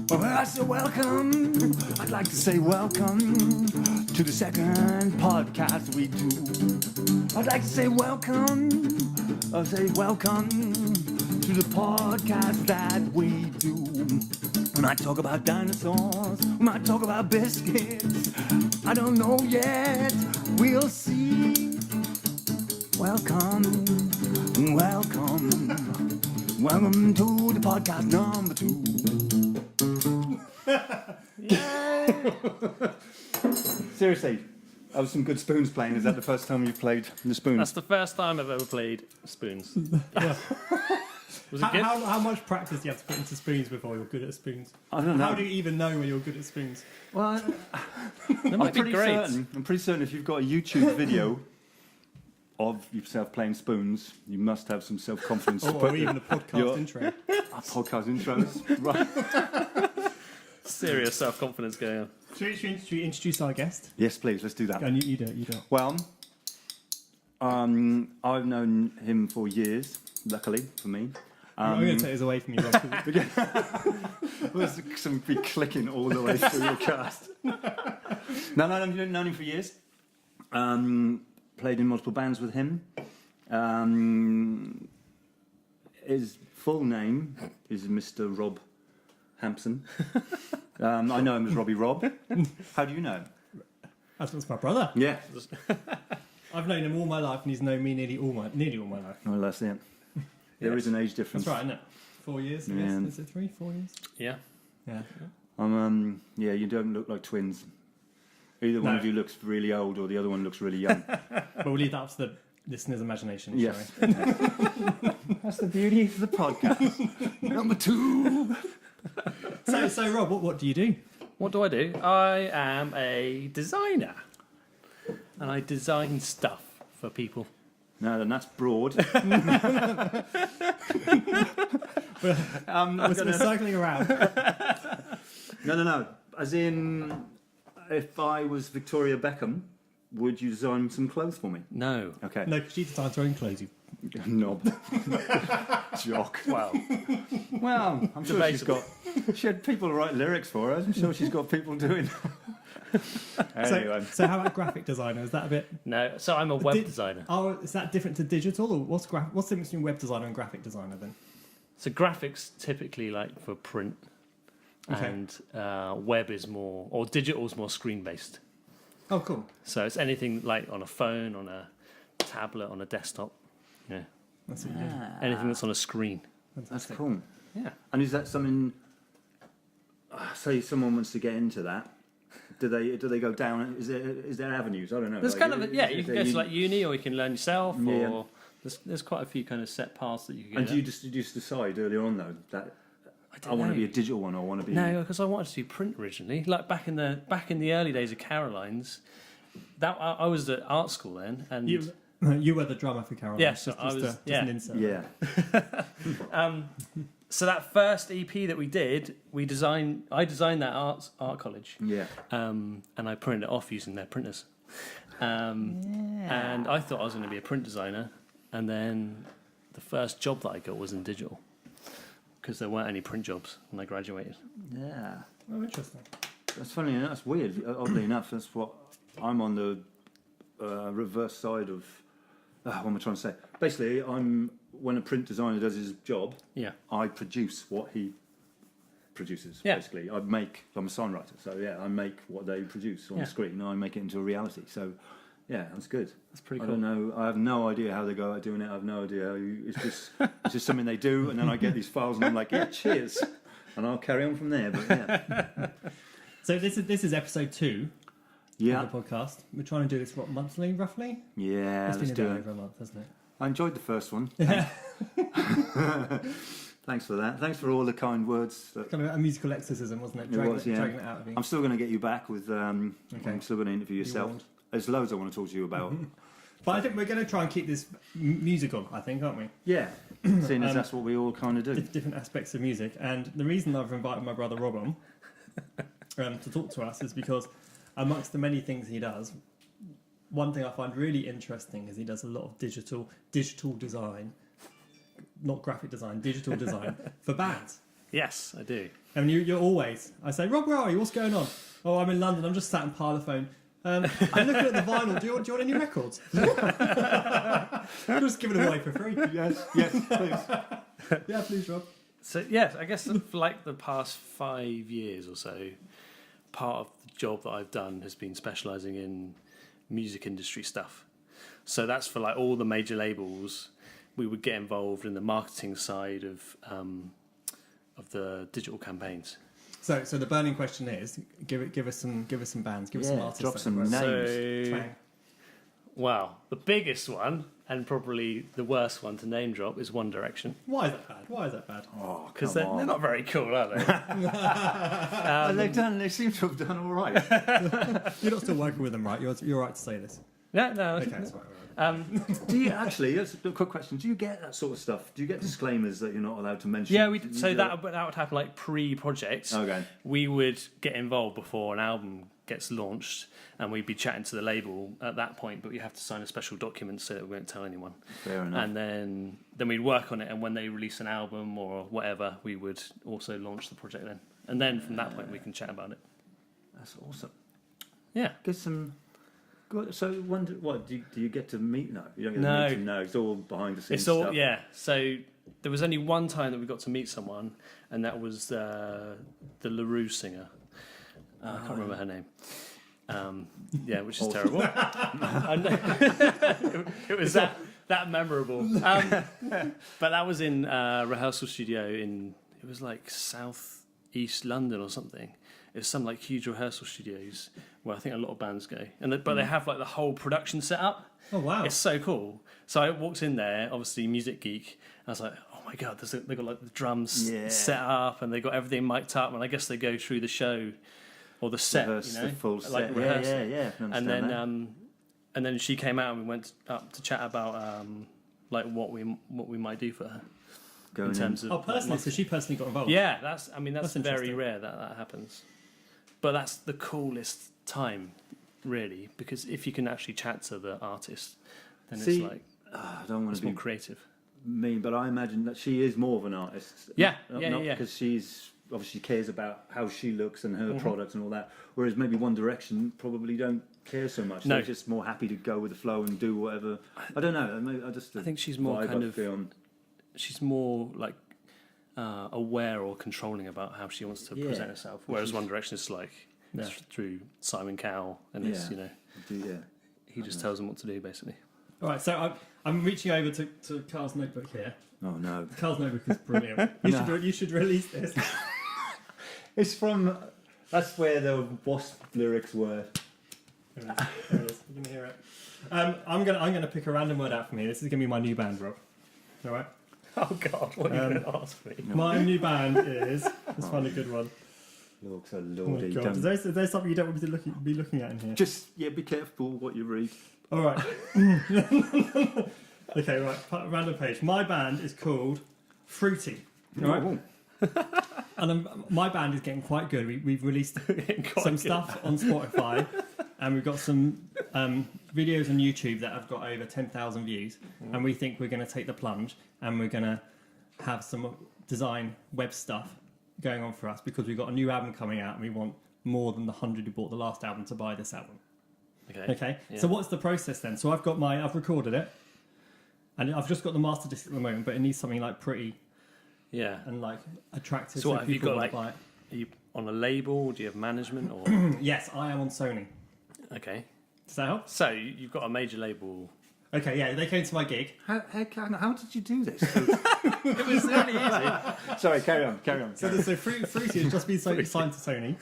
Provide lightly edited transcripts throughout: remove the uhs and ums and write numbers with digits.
Well, I say welcome. I'd like to say welcome to the second podcast we do. I'd like to say welcome. I'll say welcome to the podcast that we do. We might talk about dinosaurs. We might talk about biscuits. I don't know yet. We'll see. Welcome. Welcome. Welcome to the podcast number 2. Seriously, that was some good spoons playing. Is that the first time you've played the spoons? That's the first time I've ever played spoons. Yeah. Was it good? How much practice do you have to put into spoons before you're good at spoons? I don't know. How do you even know when you're good at spoons? Well, That might be great. I'm pretty certain if you've got a YouTube video of yourself playing spoons, you must have some self-confidence. Or even a podcast intro. A podcast intros, right? Serious self-confidence going on. Should we introduce our guest? Yes, please. Let's do that. And you do it. Well, I've known him for years. Luckily for me. I'm going to take this away from you, Rob. There's some be clicking all the way through the cast. No, I've known him for years. Played in multiple bands with him. His full name is Mr. Rob Hampson. I know him as Robbie Rob. How do you know him? That's my brother. Yeah. I've known him all my life, and he's known me nearly all my life. Well, that's it. There is an age difference. That's right, isn't it? 4 years. I Yeah. guess. Is it 3, 4 years? Yeah. Yeah. Yeah, you don't look like twins. Either one of you looks really old, or the other one looks really young. But we'll leave that up to the listener's imagination. Yes. Shall we? That's the beauty of the podcast. Number 2. So Rob, what do you do? What do? I am a designer. And I design stuff for people. No, then that's broad. We're cycling around. No. As in, if I was Victoria Beckham, would you design some clothes for me? No. Okay. No, because she designed her own clothes. You Knob. Jock. Wow. Well, I'm sure she had people to write lyrics for her. I'm sure she's got people doing. Anyway. So how about graphic designer? Is that a bit? No. So I'm a web designer. Oh, is that different to digital, or what's the difference between web designer and graphic designer then? So graphics typically like for print, Okay. and web is more, or digital is more screen-based. Oh, cool. So it's anything like on a phone, on a tablet, on a desktop. Yeah. That's what you do. Anything that's on a screen. That's cool. Yeah. And is that something? Say someone wants to get into that. Do they go down? Is there avenues? I don't know. There's like, kind of you can go to like uni, or you can learn yourself, Yeah. or there's quite a few kind of set paths that you can. And do you just decide earlier on though that I want to be a digital one, or I want to be? No, because I wanted to do print originally. Like back in the early days of Caroline's, that I was at art school then, and You were the drummer for Caroline. Yeah, so I was. Just Yeah. an insert. Yeah. So that first EP that we did, I designed that art college. Yeah. And I printed it off using their printers. And I thought I was going to be a print designer, and then the first job that I got was in digital, because there weren't any print jobs when I graduated. Yeah. Oh, interesting. That's funny. That's weird. Oddly enough, that's what I'm on the reverse side of. What am I trying to say? Basically, when a print designer does his job, Yeah. I produce what he produces. Yeah. Basically, I'm a songwriter, so yeah, I make what they produce on the screen, and I make it into a reality. So, yeah, that's good. That's pretty I cool. don't know. I have no idea how they go about doing it. I have no idea. It's just something they do, and then I get these files, and I'm like, yeah, cheers, and I'll carry on from there. But yeah, So this is episode 2 yeah, of the podcast. We're trying to do this monthly, roughly. yeah. It's Let's been do about it. over a month, hasn't it? I enjoyed the first one. Yeah. Thanks for that. Thanks for all the kind words. Kind of a musical exorcism, wasn't it? It was, yeah. Dragging it out of you. I'm still going to get you back with. Okay. I'm still going to interview yourself. warned. There's loads I want to talk to you about. But I think we're going to try and keep this musical, I think, aren't we? Yeah, seeing as that's what we all kind of do. Different aspects of music. And the reason I've invited my brother Rob on to talk to us is because amongst the many things he does, one thing I find really interesting is he does a lot of digital design, not graphic design, digital design for bands. Yes, I do. And you're always. I say, Rob, where are you? What's going on? Oh, I'm in London. I'm just sat in Parlophone. I'm looking at the vinyl. Do you want any records? Just give it away for free. Yes, please. Yeah, please, Rob. So yes, I guess for like the past 5 years or so, part of the job that I've done has been specialising in music industry stuff. So that's for like all the major labels. We would get involved in the marketing side of the digital campaigns. So the burning question is, give us some bands, give us some artists. Drop some that names. So, wow, the biggest one and probably the worst one to name drop is One Direction. Why is that bad? Oh, Because come they're on. not very cool, are they? They seem to have done all right. You're not still working with them, right? You're right to say this. No. Okay, that's right. Do you actually? That's a quick question. Do you get that sort of stuff? Do you get disclaimers that you're not allowed to mention? Yeah, Do you so do that would happen like pre-project. Okay. We would get involved before an album gets launched, and we'd be chatting to the label at that point. But we have to sign a special document so that we won't tell anyone. Fair enough. And then we'd work on it, and when they release an album or whatever, we would also launch the project then. And then from that point, we can chat about it. That's awesome. Yeah. Get some. So, what do you get to meet? No, you don't get No. to meet. No, it's all behind the scenes. It's all stuff. yeah. So there was only one time that we got to meet someone, and that was the LaRue singer. I can't remember her name. Yeah, which is terrible. I know. It was that memorable. But that was in a rehearsal studio it was like South East London or something. It's some like huge rehearsal studios where I think a lot of bands go, but they have like the whole production set up. Oh wow! It's so cool. So I walked in there, obviously music geek. And I was like, oh my god, they got like the drums set up, and they got everything mic'd up, and I guess they go through the show or the set, Rehearse the full set. like rehearsal. Yeah. And then she came out, and we went up to chat about like what we might do for her Going in terms of personally, so she personally got involved. yeah, that's That's very interesting. rare that happens. But that's the coolest time, really, because if you can actually chat to the artist, then it's like I don't want it's to be more creative. mean, but I imagine that she is more of an artist. Yeah, Not yeah. because she's obviously cares about how she looks and her products and all that. Whereas maybe One Direction probably don't care so much. No. They're just more happy to go with the flow and do whatever. I don't know. Maybe I think she's more vibe kind I of- feel on- She's more like aware or controlling about how she wants to Yeah, present herself, whereas One Direction is like it's through Simon Cowell, and it's he just tells them what to do basically. All right, so I'm reaching over to Carl's notebook here. Oh no. Carl's notebook is brilliant. You should release this. It's from. That's where the Wasp lyrics were. There it is. You can hear it. I'm gonna pick a random word out for me. This is gonna be my new band, Rob. All right. Oh God, what are you going to ask me? My new band is. Let's find a good one. Looks a Oh my lordy. God. Is there something you don't want me to be looking at in here? Just be careful what you read. All right. Okay, right. Random page. My band is called Fruity. All right. And my band is getting quite good. We've released some stuff on Spotify, and we've got some videos on YouTube that have got over 10,000 views. And we think we're going to take the plunge, and we're going to have some design web stuff going on for us because we've got a new album coming out, and we want more than the 100 who bought the last album to buy this album. Okay. Yeah. So what's the process then? So I've recorded it, and I've just got the master disc at the moment, but it needs something like pretty Yeah. and like attractive. So what, have you people got, want to like- buy it. Are you on a label? Do you have management? Or Yes, I am on Sony. okay. Does that help? So you've got a major label. Okay, yeah, they came to my gig. How did you do this? It was really easy. Sorry, carry on. So Fruity has just been signed to Sony.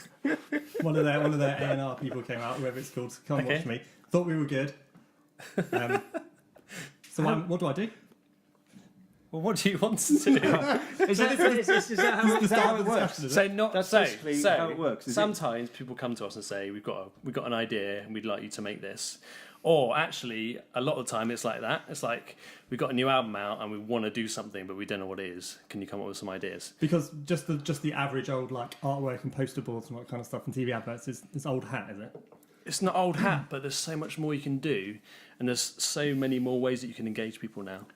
One of their A&R people came out, whoever it's called, to come Okay. watch me. Thought we were good. So what do I do? Well, what do you want to do? Is that how it works? So not That's so. basically So how it works, is it? sometimes people come to us and say we've got an idea and we'd like you to make this. Or actually, a lot of the time it's like that. It's like we've got a new album out and we want to do something, but we don't know what it is. Can you come up with some ideas? Because just the average old like artwork and poster boards and that kind of stuff and TV adverts is old hat, is it? It's not old hat, but there's so much more you can do, and there's so many more ways that you can engage people now.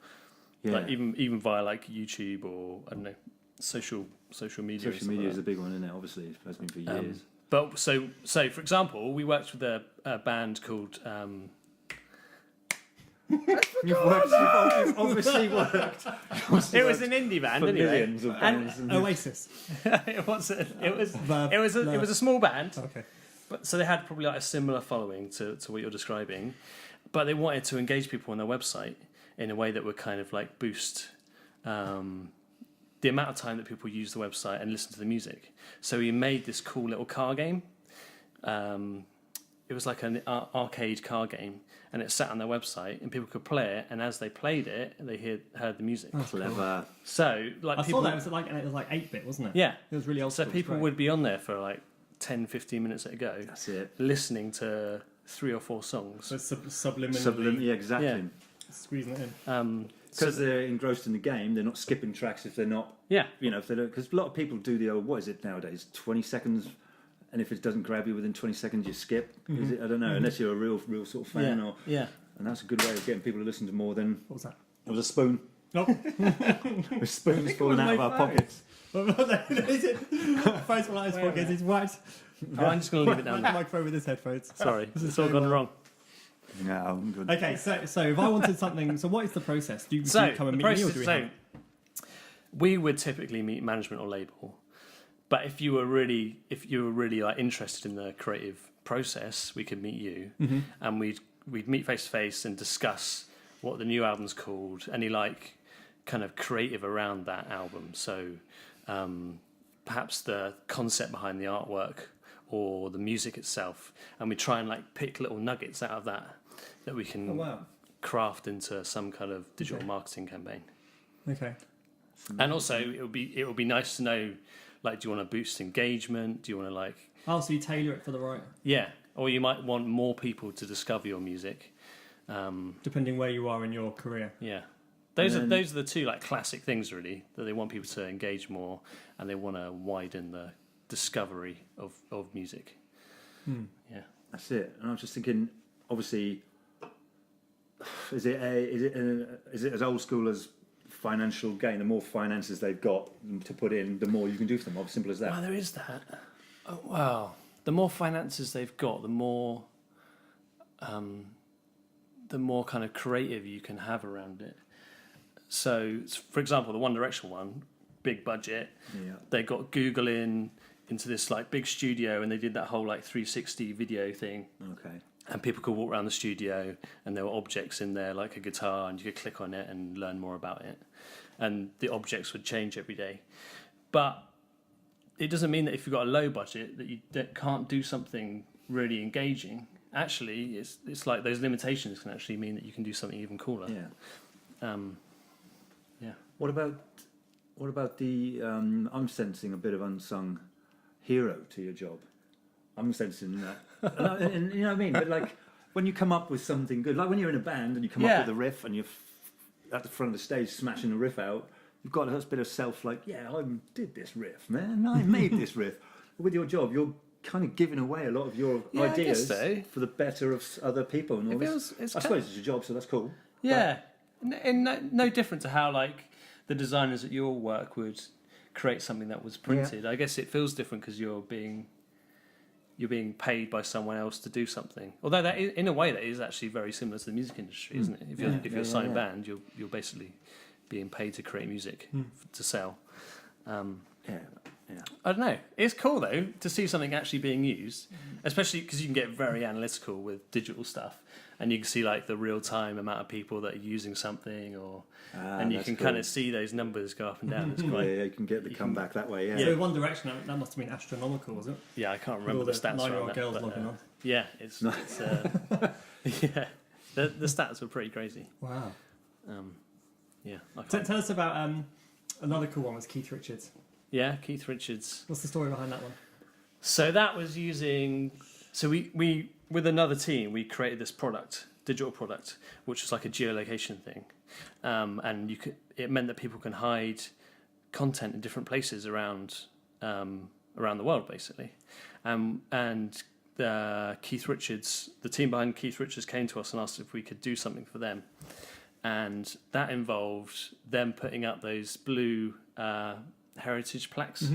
Yeah. Like even via like YouTube or I don't know, social media. Social and media stuff like is that. a big one, isn't it? Obviously, it has been for years. But so for example, we worked with a band called. You've obviously worked. It was an indie band, for anyway. millions of bands. And Oasis. It was a small band. Okay. But so they had probably like a similar following to what you're describing, but they wanted to engage people on their website in a way that would kind of like boost the amount of time that people use the website and listen to the music. So we made this cool little car game. It was like an arcade car game, and it sat on their website, and people could play it. And as they played it, they heard the music. clever. So like I people, saw that it was like 8-bit, wasn't it? yeah. It was really old. So school, people great. would be on there for like 10, 15 minutes at a go, That's it. listening to 3 or 4 songs. So subliminally Yeah, exactly. Yeah. squeezing it in. Because they're engrossed in the game, they're not skipping tracks if they're not. Yeah. If they don't. Because a lot of people do the old. What is it nowadays? 20 seconds. And if it doesn't grab you within 20 seconds, you skip. Is it? I don't know. Unless you're a real sort of fan. Yeah. And that's a good way of getting people to listen to more than. What was that? It was a spoon. Nope. With spoons falling out of our pockets. Phone's one out of his pockets. He's whacked I'm just going to leave it the down. microphone with his headphones. Sorry, This is it's all going gone well. wrong. Yeah, I'm good. Okay, so if I wanted something, so what is the process? Do you come and meet me, or do we have? We would typically meet management or label, but if you were really like interested in the creative process, we could meet you, and we'd meet face to face and discuss what the new album's called, any like kind of creative around that album. So perhaps the concept behind the artwork or the music itself, and we try and like pick little nuggets out of that we can craft into some kind of digital marketing campaign. Okay. And also it would be nice to know, like, do you want to boost engagement? Do you want to like? Oh, so you tailor it for the right. Yeah, or you might want more people to discover your music. Depending where you are in your career. Yeah, those are the two like classic things really, that they want people to engage more, and they want to widen the discovery of music. Yeah, That's it. And I was just thinking, obviously, is it as old school as financial gain? The more finances they've got to put in, the more you can do for them. As simple as that. well, there is that. Oh, wow, the more finances they've got, the more kind of creative you can have around it. So, for example, the One Direction one, big budget. Yeah. They got Google into this like big studio, and they did that whole like 360 video thing. Okay. And people could walk around the studio, and there were objects in there like a guitar, and you could click on it and learn more about it. And the objects would change every day. But it doesn't mean that if you've got a low budget that you can't do something really engaging. Actually, it's like those limitations can actually mean that you can do something even cooler. Yeah. Yeah. What about the? I'm sensing a bit of unsung hero to your job. I'm sensing that, and you know what I mean. But like when you come up with something good, like when you're in a band and you come up with a riff and you're at the front of the stage smashing the riff out, you've got a bit of self, like, yeah, I did this riff, man. I made this riff. With your job, you're kind of giving away a lot of your ideas for the better of other people and all this. I suppose it's your job, so that's cool. Yeah, and no different to how like the designers at your work would create something that was printed. I guess it feels different because you're being paid by someone else to do something. Although that is, in a way, that is actually very similar to the music industry, isn't it? If you're a signed band, you're basically being paid to create music to sell. I don't know. It's cool though to see something actually being used, especially because you can get very analytical with digital stuff, and you can see like the real time amount of people that are using something, and you can kind of see those numbers go up and down. It's quite, you can get the comeback that way. Yeah. So in One Direction, that must have been astronomical, was it? Yeah, I can't remember the With all stats. 9-year-old around girls that, but, logging on. yeah, it's yeah. The stats were pretty crazy. Wow. Yeah. Tell us about another cool one was Keith Richards. Yeah, Keith Richards. What's the story behind that one? So that was using. So we with another team we created this digital product, which was like a geolocation thing, and it meant that people can hide content in different places around the world, basically. And Keith Richards, the team behind Keith Richards, came to us and asked if we could do something for them, and that involved them putting up those blue heritage plaques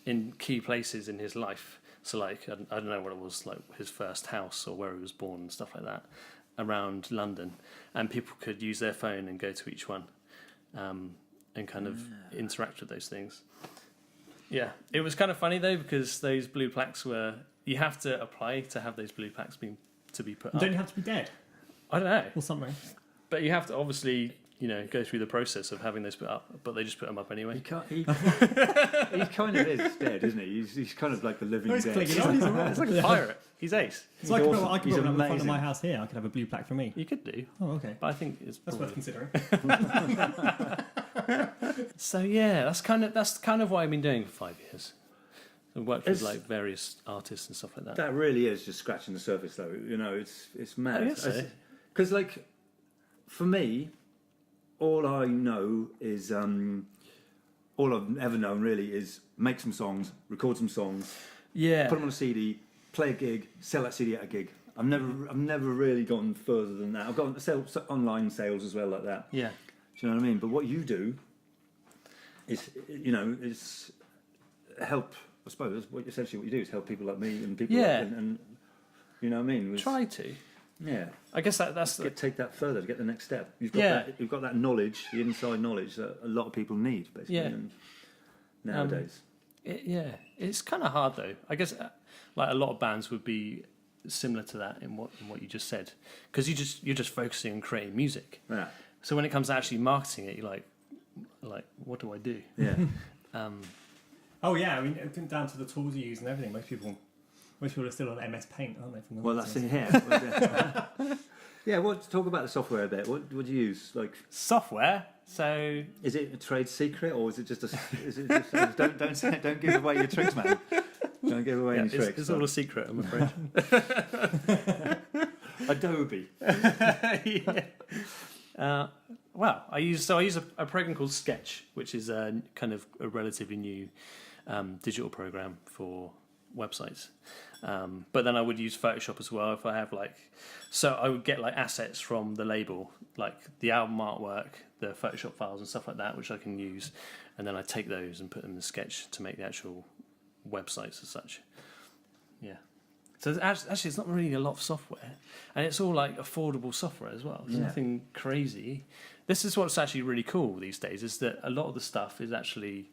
in key places in his life. So like I don't know what it was, like his first house or where he was born and stuff like that around London, and people could use their phone and go to each one and kind of interact with those things. Yeah, it was kind of funny though, because those blue plaques you have to apply to have those blue plaques to be put up. Don't you have to be dead I don't know, or something? but you have to obviously go through the process of having those put up, but they just put them up anyway. He kind of is dead, isn't he? He's kind of like the living He's dead. clinging on, he's all right. It's like a pirate. He's ace. So I could put He's one up in front of amazing. my house here. I could have a blue plaque for me. You could do, Oh, okay. but I think it's That's probably... worth considering. So yeah, that's kind of what I've been doing for 5 years. I've worked with It's- like various artists and stuff like that. That really is just scratching the surface, though. It's mad. I guess so. Because like, for me, all I know is all I've ever known really is make some songs, record some songs, Yeah, put them on a CD, play a gig, sell that CD at a gig. I've never really gone further than that. I've got online sales as well like that. yeah, Do you know what I mean? But what you do is help. I suppose essentially what you do is help people like me and people Yeah. and you know what I mean. try to. Yeah. I guess that's Take that further to get the next step. You've Yeah. got that knowledge, the inside knowledge that a lot of people need, basically. Yeah. And nowadays. It's kind of hard though. I guess like a lot of bands would be similar to that in what you just said, because you're just focusing on creating music. Yeah. So when it comes to actually marketing it, you're like what do I do? Yeah. Oh yeah, I mean down to the tools you use and everything. Most people are still on MS Paint, aren't they? From the Well, that's it here. Yeah. Well, talk about the software a bit. What do you use? Like, Software. So is it a trade secret or is it just don't give away your tricks, man. Don't give away any tricks. it's all a secret, I'm afraid. Adobe. Well, I use a program called Sketch, which is a kind of a relatively new digital program for websites. But then I would use Photoshop as well if I have so I would get assets from the label, like the album artwork, the Photoshop files and stuff like that, which I can use, and then I take those and put them in Sketch to make the actual websites as such. Yeah. So actually, it's not really a lot of software, and it's all affordable software as well. It's nothing crazy. This is what's actually really cool these days, is that a lot of the stuff is actually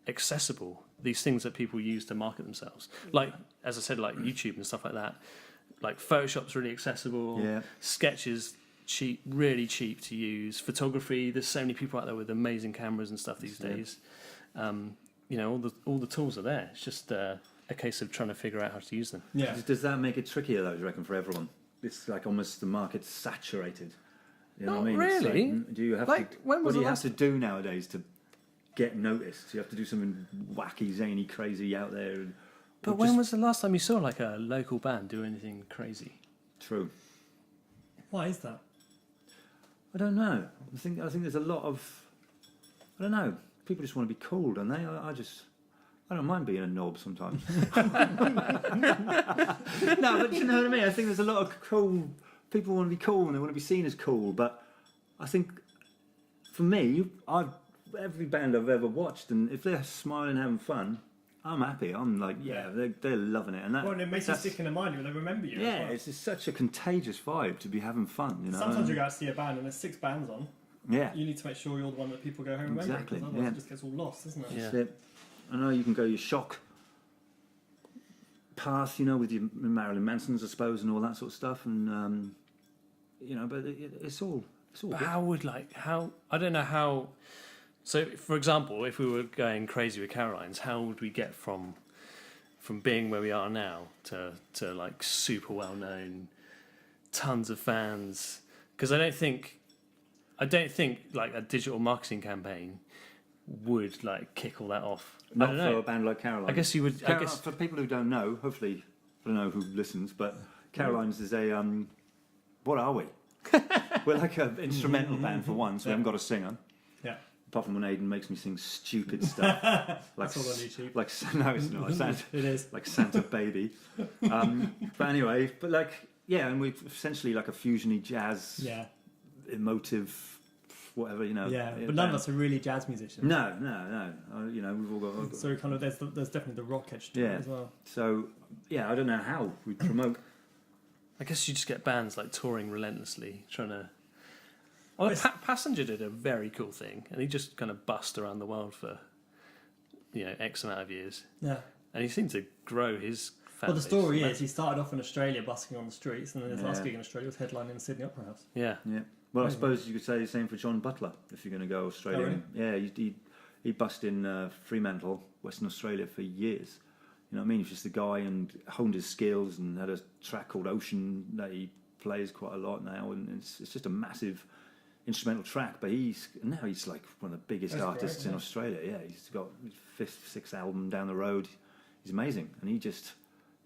accessible. These things that people use to market themselves, as I said, YouTube and stuff like that. Photoshop's really accessible. Yeah. Sketch is cheap, really cheap to use. Photography, there's so many people out there with amazing cameras and stuff these days. All the tools are there. It's just a case of trying to figure out how to use them. Yeah. Does that make it trickier, though, do you reckon, for everyone? It's almost the market's saturated. You know what I mean? Not really. Do you have what do you have to do nowadays to get noticed? You have to do something wacky, zany, crazy out there. But when was the last time you saw a local band do anything crazy? True. Why is that? I don't know. I think there's a lot of. I don't know. People just want to be cool, don't they? I don't mind being a knob sometimes. No, but you know what I mean? I think there's a lot of cool people want to be cool and they want to be seen as cool. But I think for me, every band I've ever watched, and if they're smiling and having fun, I'm happy. I'm they're loving it. And Well, it makes you stick in the mind when they remember you. Yeah, as well. it's just such a contagious vibe to be having fun. You know. Sometimes you go out to see a band and there's 6 bands on. Yeah. You need to make sure you're the one that people go home remembering. Exactly, Because otherwise yeah. it just gets all lost, isn't it? Yeah. That's it. I know you can go your shock path, with your Marilyn Mansons, I suppose, and all that sort of stuff, and but it's all But good. how would I don't know how. So, for example, if we were going crazy with Caroline's, how would we get from being where we are now to super well known, tons of fans? Because I don't think a digital marketing campaign would kick all that off. Not I don't for know. a band like Caroline. I guess you would. I guess for people who don't know, hopefully, I don't know who listens, but Caroline's is a what are we? We're like an instrumental band for one, so we haven't got a singer. Yeah. Apart from when Aidan makes me sing stupid stuff, That's all on YouTube. No, it's not. It is. Like Santa Baby. But anyway, and we're essentially like a fusiony jazz, Yeah. emotive, whatever, you know. Yeah, but none of us are really jazz musicians. No. You know, we've all got. So kind of there's definitely the rock edge to it as well. So yeah, I don't know how we promote. I guess you just get bands like touring relentlessly, trying to. Well, Passenger did a very cool thing, and he just kind of bussed around the world for, X amount of years. Yeah. Uh, And he seemed to grow his fan Well, the base. story is he started off in Australia busking on the streets, and then his last gig in Australia was headlining in the Sydney Opera House. Yeah. Yeah. Well, I suppose you could say the same for John Butler if you're going to go Australian. Oh, really? Yeah, he bussed in Fremantle, Western Australia for years. You know what I mean? He's just a guy and honed his skills and had a track called Ocean that he plays quite a lot now, and it's just a massive instrumental track. But now he's like one of the biggest artists in Australia. Yeah, he's got his 5th, 6th album down the road. He's amazing, and he just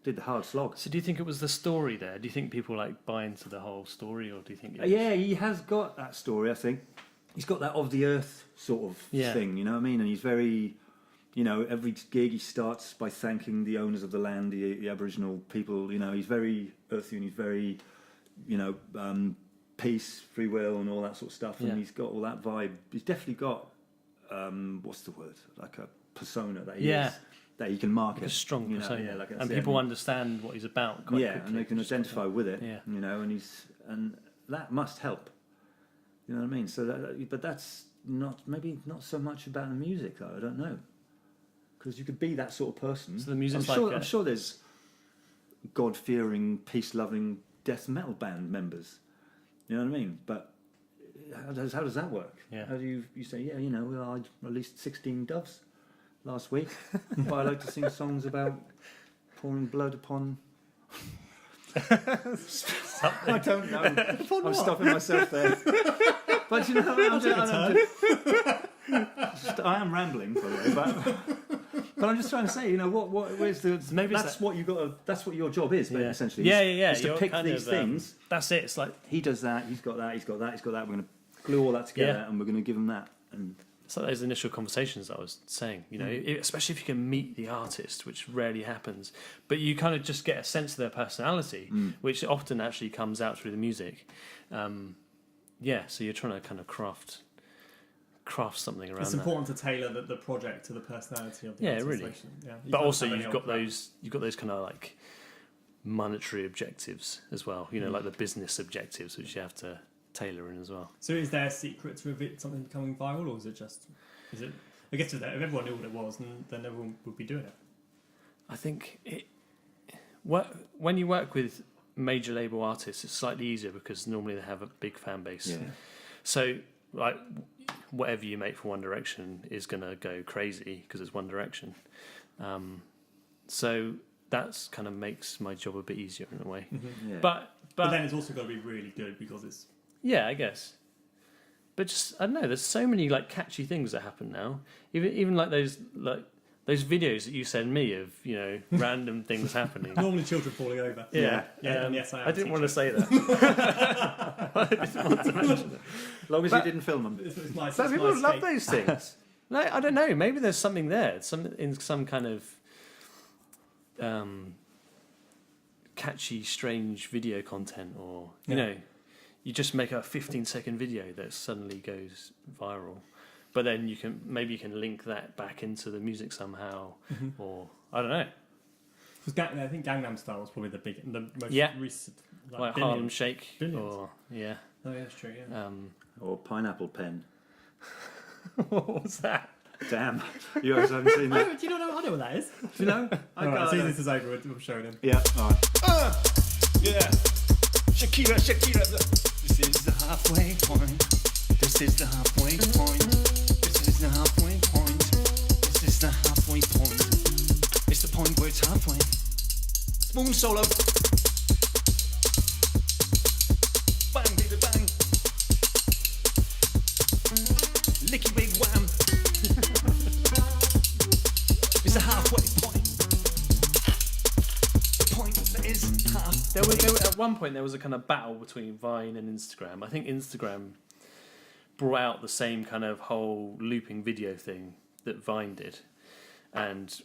did the hard slog. So do you think it was the story there? Do you think people like buy into the whole story, or do you think? Yeah, he has got that story. I think he's got that of the earth sort of thing. You know what I mean? And he's very. Every gig he starts by thanking the owners of the land, the Aboriginal people. He's very earthy and he's very, peace, free will, and all that sort of stuff. And he's got all that vibe. He's definitely got, what's the word? Like a persona that he is, that he can market. Like a strong persona. Yeah, like and people understand what he's about quite quickly. And they can identify with it. Yeah. And that must help. You know what I mean? So, but that's maybe not so much about the music, though. I don't know. Because you could be that sort of person. So the music's I'm sure there's God-fearing, peace-loving death metal band members. You know what I mean? But how does that work? Yeah. How do you say, I released 16 Doves last week, but I like to sing songs about pouring blood upon... I don't know. I'm stopping myself there. But I am rambling, by the way, but I'm just trying to say, where's the? Maybe that's what you got. That's what your job is, essentially. Yeah. Is to pick these things. That's it. It's like he does that. He's got that. He's got that. He's got that. We're going to glue all that together, and we're going to give him that. And it's like those initial conversations that I was saying. Especially if you can meet the artist, which rarely happens, but you kind of just get a sense of their personality, which often actually comes out through the music. So you're trying to kind of craft something around. It's important to tailor the project to the personality of the artist. Really. Yeah, but also you've got those kind of like monetary objectives as well. Like the business objectives, which you have to tailor in as well. So is there a secret to something becoming viral, or is it? I guess if everyone knew what it was, then everyone would be doing it. I think when you work with major label artists, it's slightly easier because normally they have a big fan base. Yeah. So like whatever you make for One Direction is going to go crazy because it's One Direction. So that's kind of makes my job a bit easier in a way. Yeah. But then it's also got to be really good because it's. Yeah, I guess. But just I don't know. There's so many like catchy things that happen now. Even like those videos that you send me of random things happening. Normally children falling over. Yeah. And yes, I didn't want to say that. I didn't want to mention it. As long as you didn't film them. It's nice. Some people love those things. No, I don't know. Maybe there's something there. Some kind of catchy, strange video content, or you just make a 15-second video that suddenly goes viral. But then you can link that back into the music somehow, or I don't know. I think Gangnam Style was probably the most recent, like Harlem Shake, billions. or Oh yeah, that's true. Yeah. Or Pineapple Pen. What was that? Damn, you guys haven't seen that. Do you not know? I know what that is. Do you know? As soon as this is over, we'll show them. Yeah. All right. Yeah. Shakira. This is the halfway point. This is the halfway point. This is the halfway point. This is the halfway point. It's the point where it's halfway. Spoon solo. Bang, baby, bang. Licky big wham. It's the halfway point. The point that is half. There was at one point there was a kind of battle between Vine and Instagram. I think Instagram brought out the same kind of whole looping video thing that Vine did, and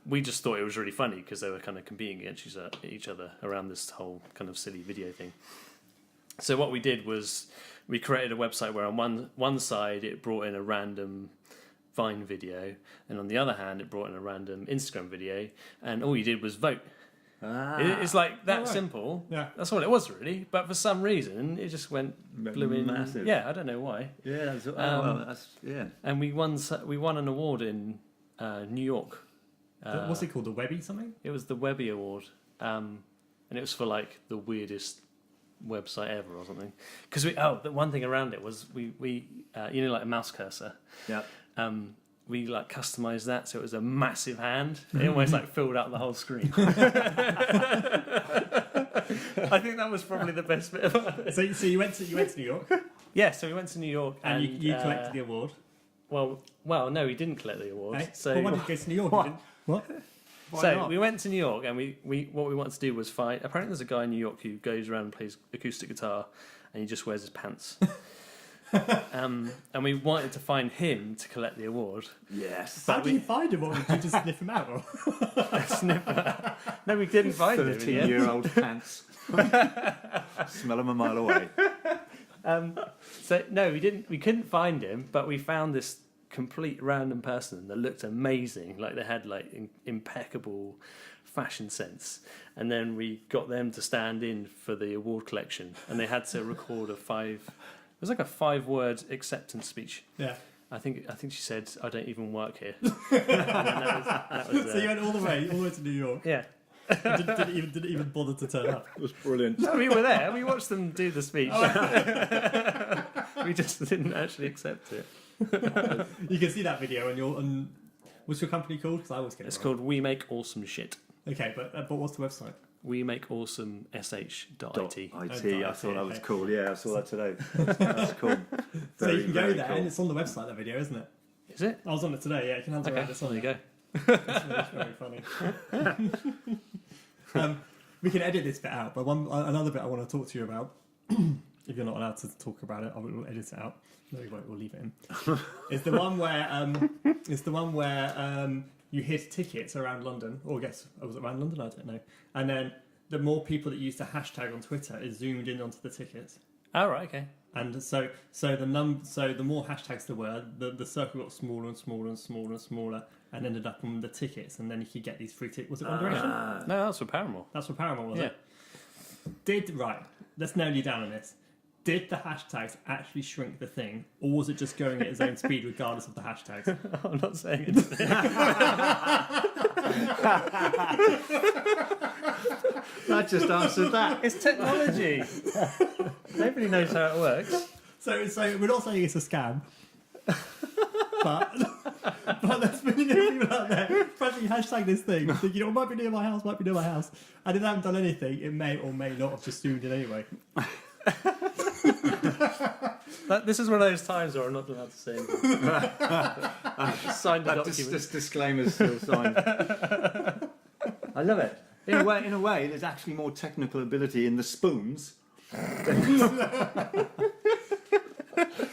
we just thought it was really funny because they were kind of competing against each other around this whole kind of silly video thing. So what we did was we created a website where on one side it brought in a random Vine video, and on the other hand it brought in a random Instagram video, and all you did was vote. It's like that simple. Yeah. That's all it was really. But for some reason it just went blooming massive. Yeah, I don't know why. Yeah, that's And we won an award in New York. What's it called? The Webby something? It was the Webby Award, and it was for like the weirdest website ever or something. Because the one thing around it was we like a mouse cursor. Yeah. We like customized that so it was a massive hand. It almost like filled out the whole screen. I think that was probably the best bit about it. So you went to New York, Yeah, so we went to New York and you collected the award. Well, no, we didn't collect the award. Hey? So Well, why did you go to New York? You didn't- What? we went to New York, and we what we wanted to do was find. Apparently, there's a guy in New York who goes around and plays acoustic guitar, and he just wears his pants. And we wanted to find him to collect the award. Yes. How did you find him? Or did you just sniff him out? Or? Sniffer. No, we didn't find him. 13-year-old pants. Smell them a mile away. So no, we didn't. We couldn't find him, but we found this complete random person that looked amazing. Like they had like impeccable fashion sense, and then we got them to stand in for the award collection, and they had to record It was like a 5-word acceptance speech. Yeah. I think she said, "I don't even work here." that was, So you went all the way to New York. yeah. Didn't even bother to turn up. It was brilliant. No, we were there. We watched them do the speech. We just didn't actually accept it. You can see that video on what's your company called? Because I always get it It's wrong. called We Make Awesome Shit. Okay, but what's the website? wemakeawesomesh.it. I thought that was cool. Yeah, I saw that today. That's cool. So you can go very there, cool. and it's on the website. That video, isn't it? Is it? I was on it today. Yeah, you can answer Okay, around. It's there on you there. go. It's very funny. We can edit this bit out, but another bit I want to talk to you about. If you're not allowed to talk about it, I will edit it out. No, we won't. We'll leave it in. It's the one where you hid tickets around London, or was it around London? I don't know. And then the more people that use the hashtag on Twitter is zoomed in onto the tickets. Oh, right, okay. And so the more hashtags there were, the circle got smaller and smaller and smaller and smaller, and ended up on the tickets. And then you could get these free tickets. Was it One Direction? No, that's for Paramore. That's for Paramore, was Yeah. it? Let's nail you down on this. Did the hashtags actually shrink the thing, or was it just going at its own speed regardless of the hashtags? I'm not saying it. That just answered that. It's technology. Nobody knows how it works. So we're not saying it's a scam, but there's millions of people out there pressing hashtag this thing, thinking, it might be near my house, and if they haven't done anything, it may or may not have just zoomed in anyway. This is one of those times where I'm not allowed to say anything. Signed a document. This disclaimer's still signed. I love it. In a way, there's actually more technical ability in the spoons.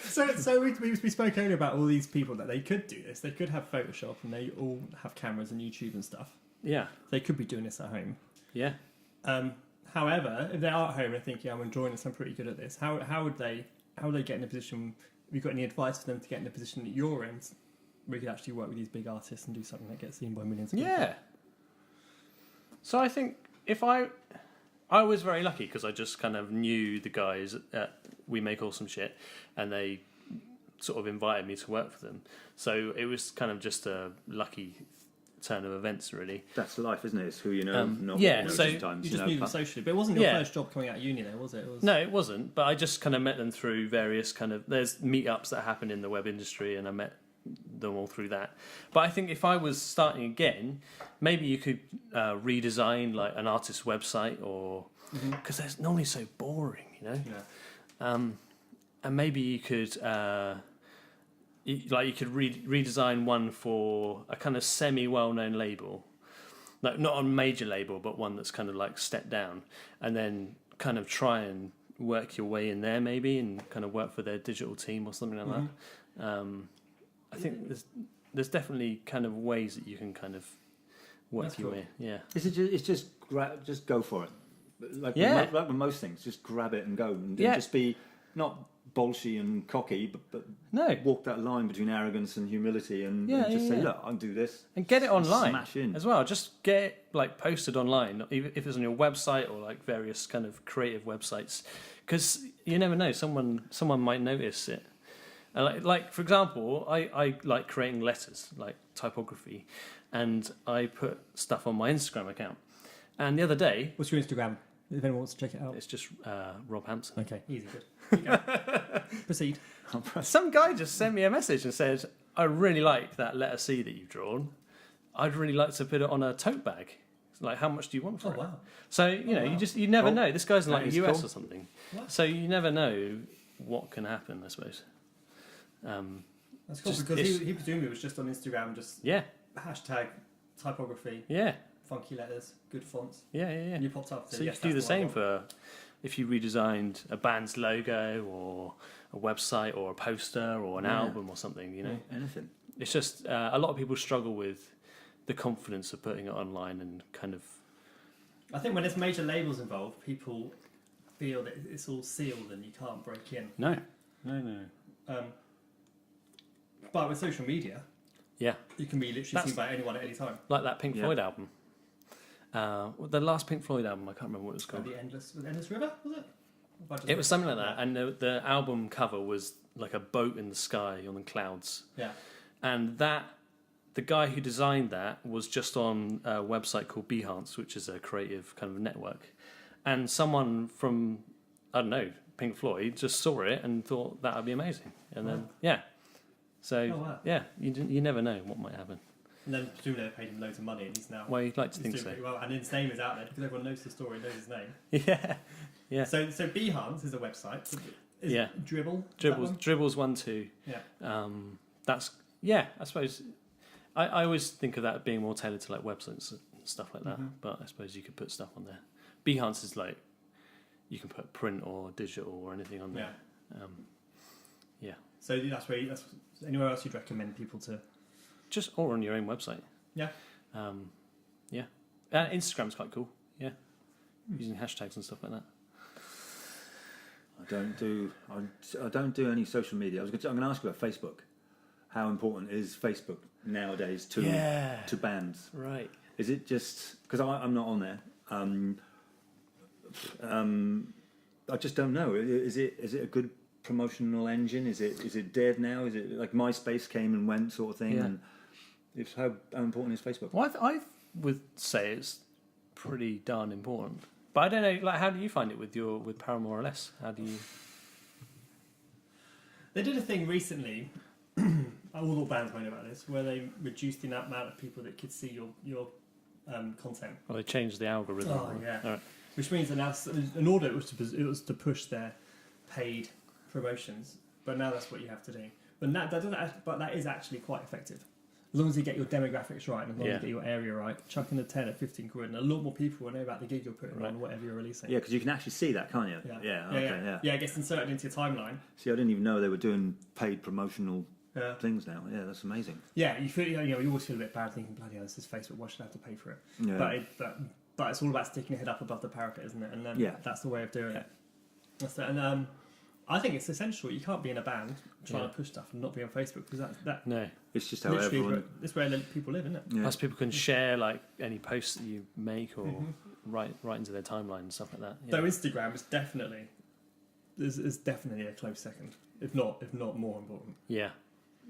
So we spoke earlier about all these people that they could do this. They could have Photoshop, and they all have cameras and YouTube and stuff. Yeah. They could be doing this at home. Yeah. However, if they are at home and thinking, I'm enjoying this, I'm pretty good at this, how would they get in a position? Have you got any advice for them to get in a position that you're in, where you could actually work with these big artists and do something that gets seen by millions of people? Yeah. So I think if I was very lucky because I just kind of knew the guys at We Make Awesome Shit, and they sort of invited me to work for them. So it was kind of just a lucky turn of events, really. That's life, isn't it? It's who you know, not yeah, who you know so sometimes. You just knew them socially, but it wasn't your Yeah. first job coming out of uni, though, was it? No, it wasn't. But I just kind of met them through various there's meetups that happen in the web industry, and I met them all through that. But I think if I was starting again, maybe you could redesign like an artist's website, or because they're normally so boring, you know. Yeah. And maybe you could redesign one for a kind of semi-well-known label, like not a major label, but one that's kind of like stepped down, and then kind of try and work your way in there, maybe, and kind of work for their digital team or something like that. I think there's definitely kind of ways that you can kind of work That's your cool. way. Yeah. Is it? It's just go for it. Like, Yeah. like with most things, just grab it and go, and Yeah. just be not bolshy and cocky, but No. walk that line between arrogance and humility, and, Yeah, and just yeah, say, yeah. look, I'll do this. And get it online Smash in. as well. Just get it like posted online, even if it's on your website or like various kind of creative websites, because you never know. Someone might notice it. Like for example, I like creating letters, like typography, and I put stuff on my Instagram account. And the other day, What's your Instagram? If anyone wants to check it out. it's just Rob Hampson. Okay, easy, good. You go. Proceed. Some guy just sent me a message and said, "I really like that letter C that you've drawn. I'd really like to put it on a tote bag. Like, how much do you want for Oh it?" wow. So you never Cool. know. This guy's in like That the is US cool. or something. What? So you never know what can happen. I suppose. That's cool Just- because it's- he presumably was just on Instagram, just Yeah, hashtag typography, yeah, funky letters, good fonts. yeah, yeah. And you popped up. So you could do the same for if you redesigned a band's logo or a website or a poster or an Yeah. album or something. You know, Anything. it's just a lot of people struggle with the confidence of putting it online and kind of. I think when there's major labels involved, people feel that it's all sealed and you can't break in. No. But with social media, Yeah. you can be literally That's- seen by anyone at any time. Like that Pink Yeah. Floyd album. The last Pink Floyd album, I can't remember what it was Like called. the Endless River, was it? Have I just It was something like that, and the album cover was like a boat in the sky on the clouds. Yeah. And the guy who designed that was just on a website called Behance, which is a creative kind of network. And someone from, I don't know, Pink Floyd just saw it and thought that would be amazing. And then, yeah. So, Oh, wow. yeah, you never know what might happen. And then presumably they paid him loads of money, and he's now. Well, you'd like to he's think doing so. pretty well, and his name is out there because everyone knows the story, knows his name. Yeah. Yeah. So Behance is a website. Is Yeah. Dribble. Is that one? Dribbles 1, 2. Yeah. That's, yeah, I suppose. I always think of that being more tailored to like websites and stuff like that, but I suppose you could put stuff on there. Behance is like, you can put print or digital or anything on there. Yeah. So that's anywhere else you'd recommend people to. Just or on your own website. Yeah. Yeah. And Instagram's quite cool. Yeah. Using hashtags and stuff like that. I don't do any social media. I'm going to ask you about Facebook. How important is Facebook nowadays to bands? Right. Is it just because I'm not on there? I just don't know. Is it a good promotional engine? Is it dead now? Is it like MySpace came and went sort of thing? Yeah. And if how important is Facebook? Well, I would say it's pretty darn important. But I don't know, like, how do you find it with Paramore or Less? How do you? They did a thing recently. All the bands know about this, where they reduced the amount of people that could see your content. Well, they changed the algorithm. Oh yeah. All right. Which means that now, in order it was to push their paid promotions, but now that's what you have to do. But that is actually quite effective. As long as you get your demographics right and as long as you get your area right, chucking a 10 at 15 quid, and a lot more people will know about the gig you're putting on, whatever you're releasing. Yeah, because you can actually see that, can't you? Yeah, it gets inserted into your timeline. See, I didn't even know they were doing paid promotional Yeah. things now. Yeah, that's amazing. Yeah, you feel you always feel a bit bad thinking, bloody hell, this is Facebook. Why should I have to pay for it? Yeah. But it's all about sticking your head up above the parapet, isn't it? And then that's the way of doing it. That's it. And I think it's essential. You can't be in a band trying to push stuff and not be on Facebook because that No. It's just how literally everyone. it's where people live, isn't it? Yeah. Plus, people can share like any posts that you make or write into their timeline and stuff like that. Yeah. Though Instagram is definitely a close second, if not more important. Yeah.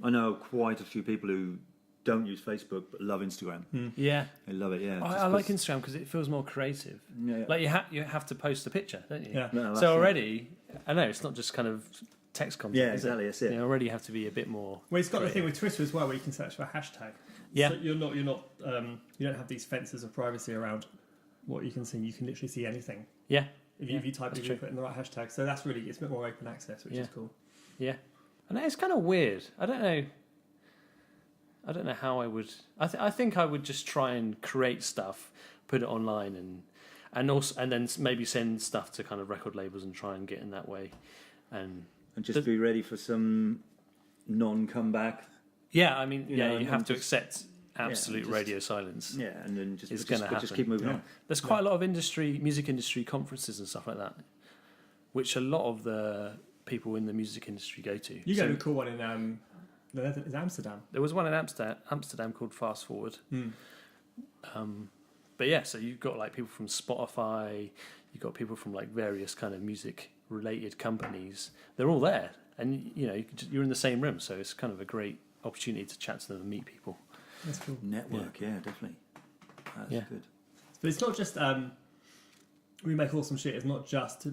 I know quite a few people who don't use Facebook but love Instagram. Yeah. They love it. Yeah. I like Instagram because it feels more creative. Yeah. Like you have to post a picture, don't you? Yeah. No, that's So it. already, I know it's not just kind of text content. Yeah, is exactly. That's it. You already have to be a bit more. Well, it's got the creative. thing with Twitter as well, where you can search for a hashtag. Yeah. So you're not you don't have these fences of privacy around what you can see. You can literally see anything. Yeah. If Yeah, you type that's it, you true. put in the right hashtag. So that's really, it's a bit more open access, which is cool. Yeah. And it's kind of weird. I don't know how I would. I think I would just try and create stuff, put it online, and then maybe send stuff to kind of record labels and try and get in that way. And just be ready for some non-comeback. yeah, I mean, You yeah, know, you and have to just- accept absolute just- radio silence. Yeah, and then just It's we'll gonna we'll just happen. keep moving on. There's quite a lot of music industry conferences and stuff like that, which a lot of the people in the music industry go to. You go So to a cool one in is it Amsterdam? there was one in Amsterdam called Fast Forward. Mm. But yeah, so you've got like people from Spotify, you've got people from like various kind of music related companies. They're all there, and you know you're in the same room, so it's kind of a great opportunity to chat to them and meet people. That's cool. Network, yeah, definitely. That's Yeah. good. But it's not just we make awesome shit. It's not just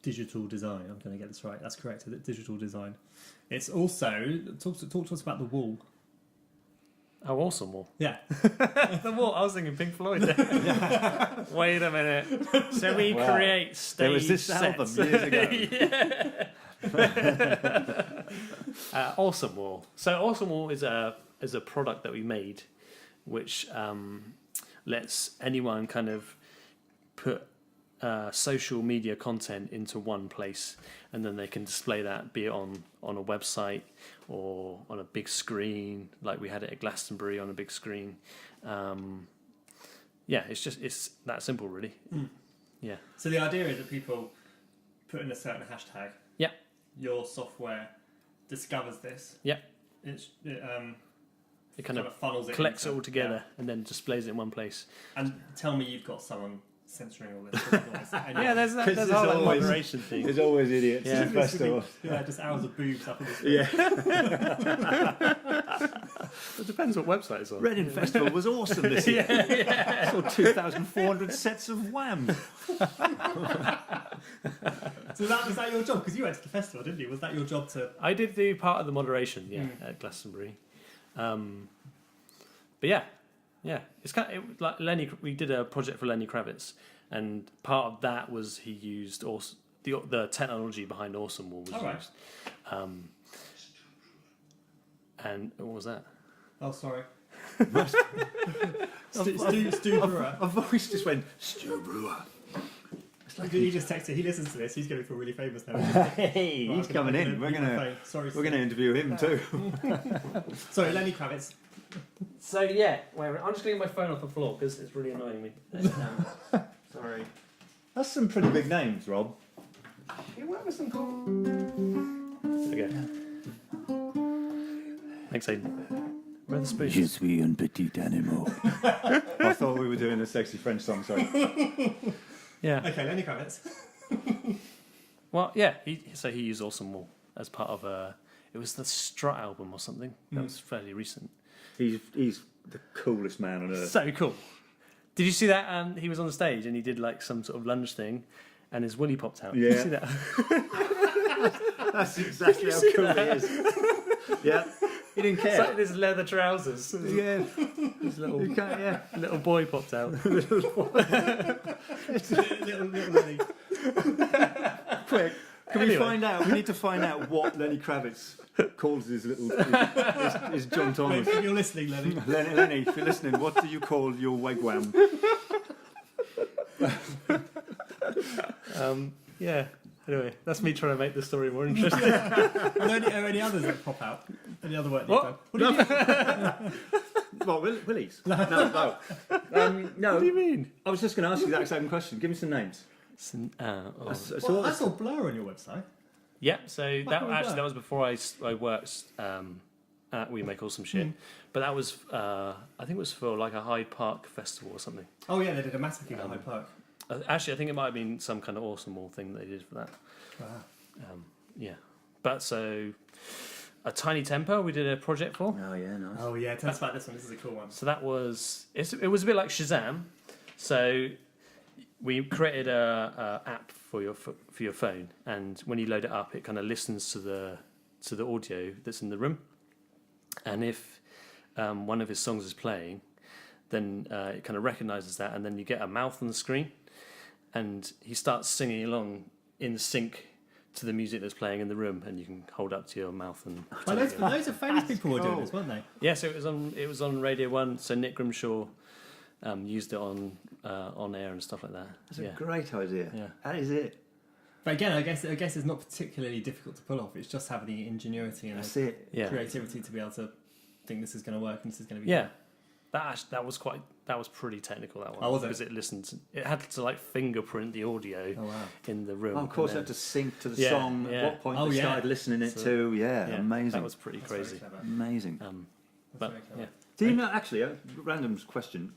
digital design. I'm going to get this right. That's correct. Digital design. It's also talk to us about the wall. Oh, awesome wall! Yeah. The wall. I was thinking Pink Floyd. There. Wait a minute. So we create stage There was this sets. album years ago. Awesome Wall. So Awesome Wall is a product that we made, which lets anyone kind of put social media content into one place, and then they can display that, be it on a website or on a big screen, like we had it at Glastonbury on a big screen. Yeah, it's that simple, really. Mm. Yeah. So the idea is that people put in a certain hashtag. Yeah. Your software discovers this. Yeah. It kind of funnels it, collects it into- all together and then displays it in one place. And tell me you've got someone censoring all this. And Yeah, there's Because a there's whole always- moderation thing. There's always idiots Yeah. at festival. Yeah, just hours of boobs up in the screen. Yeah. It depends what website it's on. Reading Festival was awesome this year. I saw 2,400 sets of Wham. So was that your job? Because you went to the festival, didn't you? Was that your job to... I did do part of the moderation, at Glastonbury. But yeah, it's kind of like Lenny. We did a project for Lenny Kravitz, and part of that was he used also the technology behind Awesome Wall was All right. used. And what was that? Oh, sorry. Stu Brewer. A voice just went, Stu Brewer. He just texted. He listens to this. He's going to feel really famous now. Hey, Right, he's I'm coming gonna in. We're mute my gonna phone. Sorry, we're gonna interview him too. Sorry, Lenny Kravitz. So yeah, wait, I'm just getting my phone off the floor because it's really annoying me. Sorry. That's some pretty big names, Rob. Yeah, what was some called? Okay. Thanks, Aiden. Where are the spoons? Je suis un petit animal. I thought we were doing a sexy French song. Sorry. Yeah. Okay, Lenny Kravitz. Well, yeah. He used Awesome Wall as part of it was the Strut album or something. That was fairly recent. He's the coolest man on earth. So cool. Did you see that? He was on the stage and he did like some sort of lunge thing, and his willy popped out. Yeah. Did you see that? That's exactly how cool he is. Yeah. He didn't It's like care. his leather trousers. Yeah. His little You can't, yeah. little boy popped out. little Lenny. Quick. Can we Anyway. find out? We need to find out what Lenny Kravitz calls his little his John Thomas. If you're listening, Lenny. Lenny, if you're listening, what do you call your wigwam? Yeah. Anyway, that's me trying to make the story more interesting. Are there any others that pop out? Any other work you've done? What did you... What, Willies? No. No. What do you mean? I was just going to ask you that same question. Give me some names. Well, I saw Blur on your website. Yeah, so that was actually that? that was before I worked at We Make Awesome Shit. But that was I think it was for like a Hyde Park festival or something. Oh yeah, they did a massive gig at Hyde Park. Actually, I think it might have been some kind of Awesome Wall thing that they did for that. Wow. Yeah, but so a Tiny Temper we did a project for. Oh, yeah, nice. Oh yeah, tell us about this one. This is a cool one. So that was it was a bit like Shazam. So we created a app for your phone, and when you load it up, it kind of listens to the audio that's in the room, and if one of his songs is playing, then it kind of recognises that, and then you get a mouth on the screen, and he starts singing along in sync to the music that's playing in the room, and you can hold up to your mouth and. Well, loads of famous people were doing this, weren't they? Yeah, so it was on Radio 1. So Nick Grimshaw used it on air and stuff like that. That's a great idea. Yeah. That is it. But again, I guess it's not particularly difficult to pull off. It's just having the ingenuity and That's it. Yeah. creativity to be able to think this is going to work and this is going to be Yeah, that was pretty technical, that one. Oh, was it? Because it had to like fingerprint the audio Oh, wow. in the room. Oh, of course, and they had to sync to the Yeah, song. yeah. At what point Oh, they yeah. started listening it to. Yeah, amazing. That was pretty That's very crazy. clever. amazing. But very clever. yeah, Do you know, actually, a random question.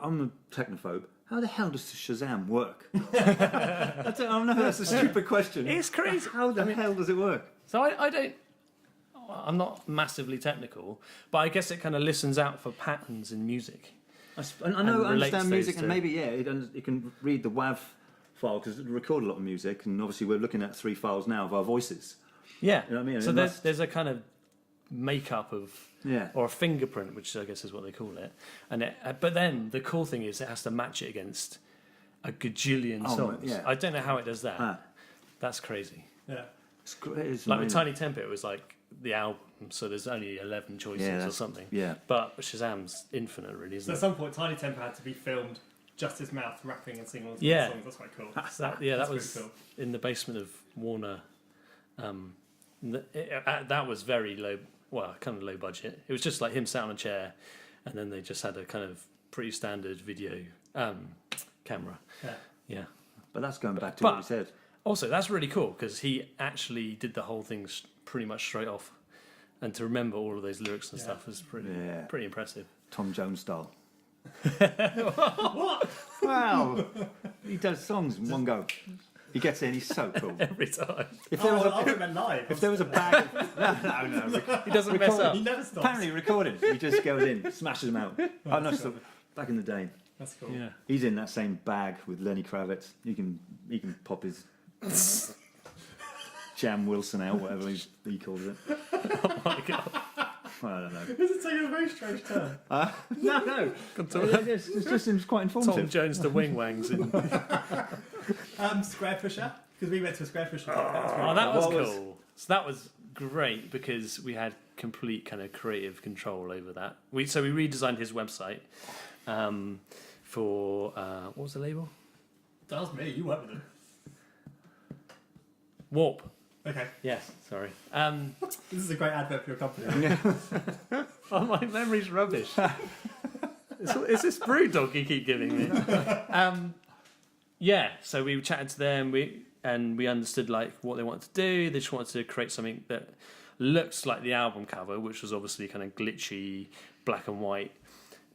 I'm a technophobe. How the hell does Shazam work? I don't know, that's a stupid question. it's crazy. How the hell does it work? So I don't. I'm not massively technical, but I guess it kind of listens out for patterns in music. I know, I relates understand those music, to- and maybe, it can read the WAV file, because it record a lot of music, and obviously we're looking at 3 files now of our voices. Yeah. You know what I mean? So It must- there's a kind of makeup of Yeah. or a fingerprint, which I guess is what they call it. And but then the cool thing is it has to match it against a gajillion Oh, songs. yeah. I don't know how it does that. Ah. That's crazy. Yeah. It's great. It's Like with amazing. Tiny Temper, it was like the album, so there's only 11 choices Yeah, or that's- something. Yeah. But Shazam's infinite, really, So isn't at it? some point, Tiny Temper had to be filmed just his mouth rapping and singing all the Yeah. songs. That's quite cool. So that That's was pretty cool. in the basement of Warner. That was very low, well, kind of low budget. It was just like him sat on a chair, and then they just had a kind of pretty standard video camera. Yeah. Yeah. But that's going back to But- what you said. Also, that's really cool because he actually did the whole thing pretty much straight off, and to remember all of those lyrics and Yeah. stuff was pretty Yeah. pretty impressive. Tom Jones style. Wow. He does songs in one go. He gets in, he's so cool. Every time If there was I a, meant live. if there was a bag of, no. he doesn't mess up. He never stops. Apparently recording. He just goes in, smashes them out. Oh no, so back in the day. That's cool. Yeah. He's in that same bag with Lenny Kravitz. He can pop his Jam Wilson out, whatever he calls it. Oh my god! I don't know. This is taking a very strange turn. No. It just seems quite Tom informative. Jones to Wing Wangs. Square Pusher, because we went to a Square Pusher. Oh, that was What was- cool. So that was great because we had complete kind of creative control over that. We redesigned his website for what was the label? That was me. You worked with him. Warp. Okay. Yes, sorry. This is a great advert for your company. Oh, my memory's rubbish. It's this brew dog you keep giving me. Yeah, so we chatted to them. We understood like what they wanted to do. They just wanted to create something that looks like the album cover, which was obviously kind of glitchy, black and white.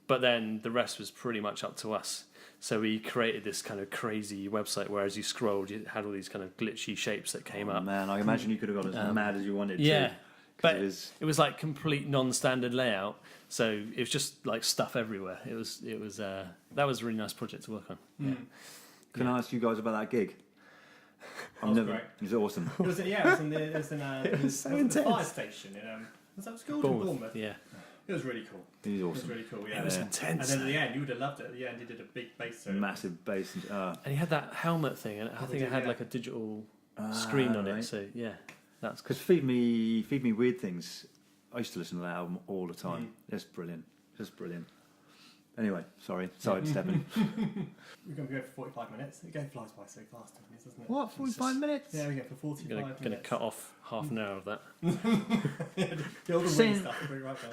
But then the rest was pretty much up to us. So we created this kind of crazy website where as you scrolled, you had all these kind of glitchy shapes that came up. Man, I imagine you could have gone as mad as you wanted Yeah, to. but it it was like complete non-standard layout. So it was just like stuff everywhere. It was that was a really nice project to work on. Yeah. Can I ask you guys about that gig? was great. It was awesome. It was in the so fire intense. station in was that school in Bournemouth? Yeah, It was really cool. It was It was awesome. really cool. Yeah. it was Yeah. And intense. then at the end, you would have loved it. At the end, he did a big bass solo. Massive bass. And he had that helmet thing, and I think it had yeah. like a digital screen on it. right. So yeah, that's Because Feed Me Weird Things, I used to listen to that album all the time. It's brilliant. Just brilliant. Anyway, sorry, sidestepping. We're going to go for 45 minutes. The game flies by so fast, doesn't it? What, 45 minutes? Yeah, we go for 45 gonna minutes. cut off half an hour of that, The older Saying- wing stuff, we'll bring right back.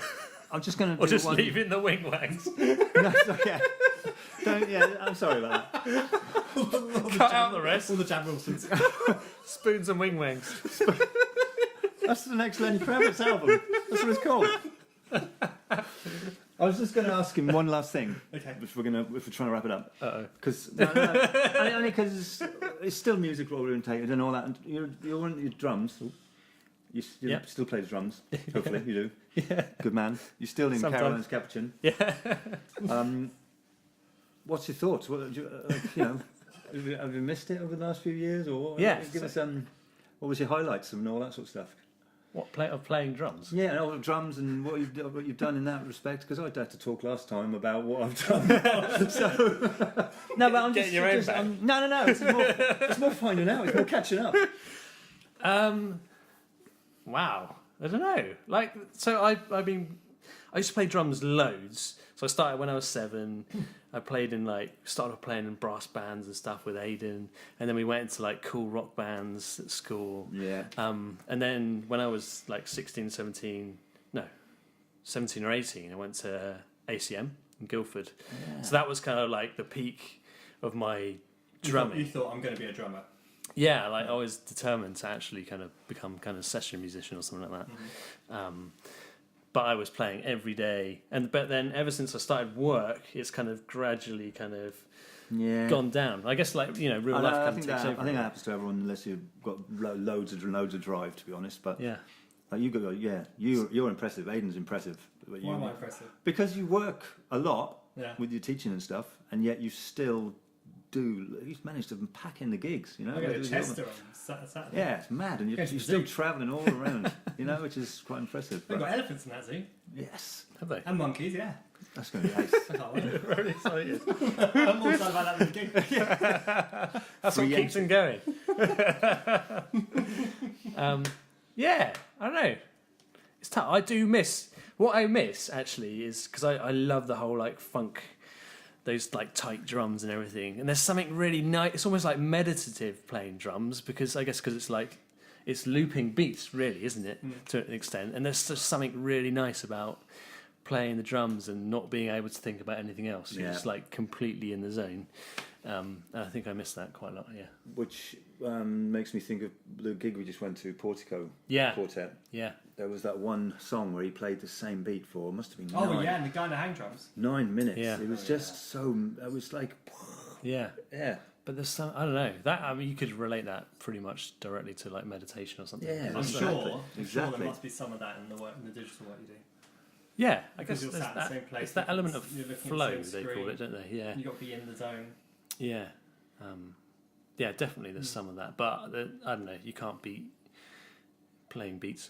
I'm just going to or do just one. leave in the wing wangs. No, yeah. I'm sorry about that. Cut out the rest. All the Jam Wilsons. Spoons and wing wangs. That's the next Lenny Kravitz album. That's what it's called. I was just going to ask him one last thing. Okay. If we're trying to wrap it up. Uh-oh. Because only because it's still music orientated and all that. And you're on your drums. You Yep. still play the drums. Hopefully you do. Yeah. Good man. You're still in Sometimes. Caroline's Capuchin. Yeah. What's your thoughts? What, have you missed it over the last few years, or what? Yeah. Give us what was your highlights and all that sort of stuff? Of playing drums? Yeah, and all the drums and what you've done in that respect. Because I had to talk last time about what I've done. So no, but I'm Getting your own back. No. It's more finding out. It's more catching up. Wow. I don't know. Like, so I used to play drums loads. So I started when I was 7. I played in started playing in brass bands and stuff with Aidan, and then we went into like cool rock bands at school. Yeah. And then when I was like 16, 17, no, 17 or 18, I went to ACM in Guildford. Yeah. So that was kind of like the peak of my drumming. You thought, I'm going to be a drummer. Yeah, like I was determined to actually kind of become kind of session musician or something like that. Mm-hmm. But I was playing every day, but then ever since I started work, it's kind of gradually kind of gone down. I guess like real life kind of takes over. I think that happens to everyone unless you've got loads of drive, to be honest. But yeah, like you're impressive. Aiden's impressive. Why am I impressive? Because you work a lot with your teaching and stuff, and yet you still you've managed to pack in the gigs, I go to Chester on Saturday. Yeah, it's mad, and you're still travelling all around, which is quite impressive. They've got elephants in that zoo. Yes. Have they? And monkeys, yeah. That's going to be ace. I can't wait. Very excited. I'm more excited about that than the gig. That's what keeps them going. Yeah, I don't know. It's tough. What I miss actually is because I love the whole like funk, those like tight drums and everything. And there's something really nice. It's almost like meditative playing drums because it's looping beats, really, isn't it, to an extent? And there's just something really nice about playing the drums and not being able to think about anything else. You're just like completely in the zone. And I think I miss that quite a lot. Yeah. Which makes me think of the gig we just went to, Portico Quartet. Yeah. There was that one song where he played the same beat for, must have been and the guy in the hang drums. 9 minutes. Yeah. It was just so, it was like... Yeah. Yeah. But there's some, I don't know, you could relate that pretty much directly to like meditation or something. Yeah, I'm sure exactly. there must be some of that in the digital work you do. Yeah, I Because guess you're sat in the same place. it's that element of you're looking flow, at the same they call screen. it, don't they? Yeah. You've got to be in the zone. Yeah. Yeah, definitely there's some of that. But I don't know, you can't beat playing beats.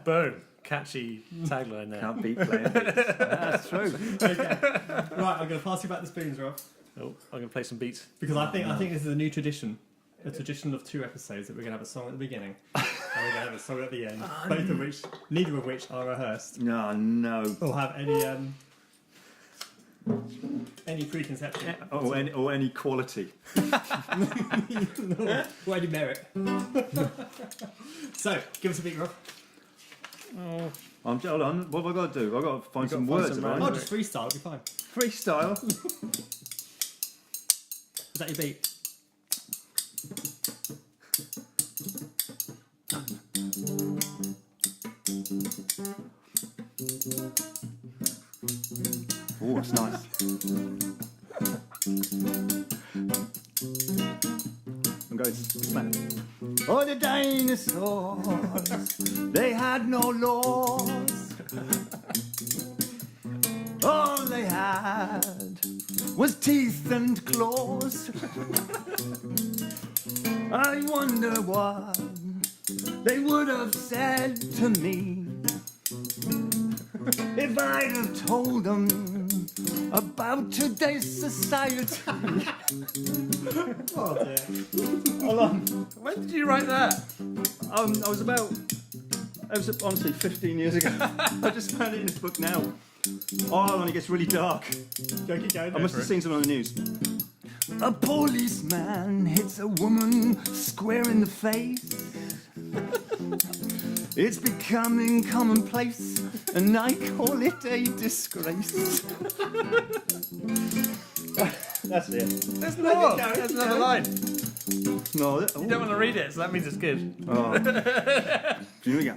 Boom. Catchy tagline there. Can't beat playing beats. That's true. Okay. Right, I'm going to pass you back the spoons, Rob. Oh, I'm going to play some beats. Because I think this is a new tradition. A tradition of 2 episodes that we're going to have a song at the beginning and we're going to have a song at the end. Neither of which are rehearsed No. or have any preconception Or any quality. or any merit. So, give us a beat, Rob. Hold on, what have I got to do? I've got to find some words. Oh, just freestyle, it'll be fine. Freestyle. Is that your beat? Oh, that's nice. I'm going smack. Oh, the dinosaurs, they had no laws. All they had was teeth and claws. I wonder what they would have said to me if I'd have told them about today's society. Oh dear. Hold on. When did you write that? It was honestly 15 years ago. I just found it in this book now. Oh, hold on, it gets really dark. I must have seen something on the news. A policeman hits a woman square in the face. It's becoming commonplace, and I call it a disgrace. That's it. There's more. There's another line. No, You don't want to read it, so that means it's good. Oh. Here we go.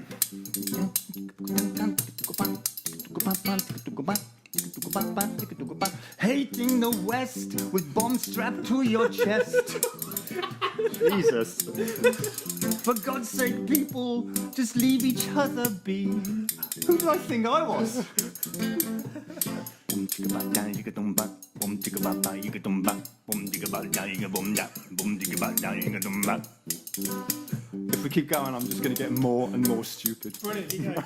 Hating the West with bombs strapped to your chest. Jesus. For God's sake, people, just leave each other be. Who do I think I was? If we keep going, I'm just going to get more and more stupid. Brilliant, you go.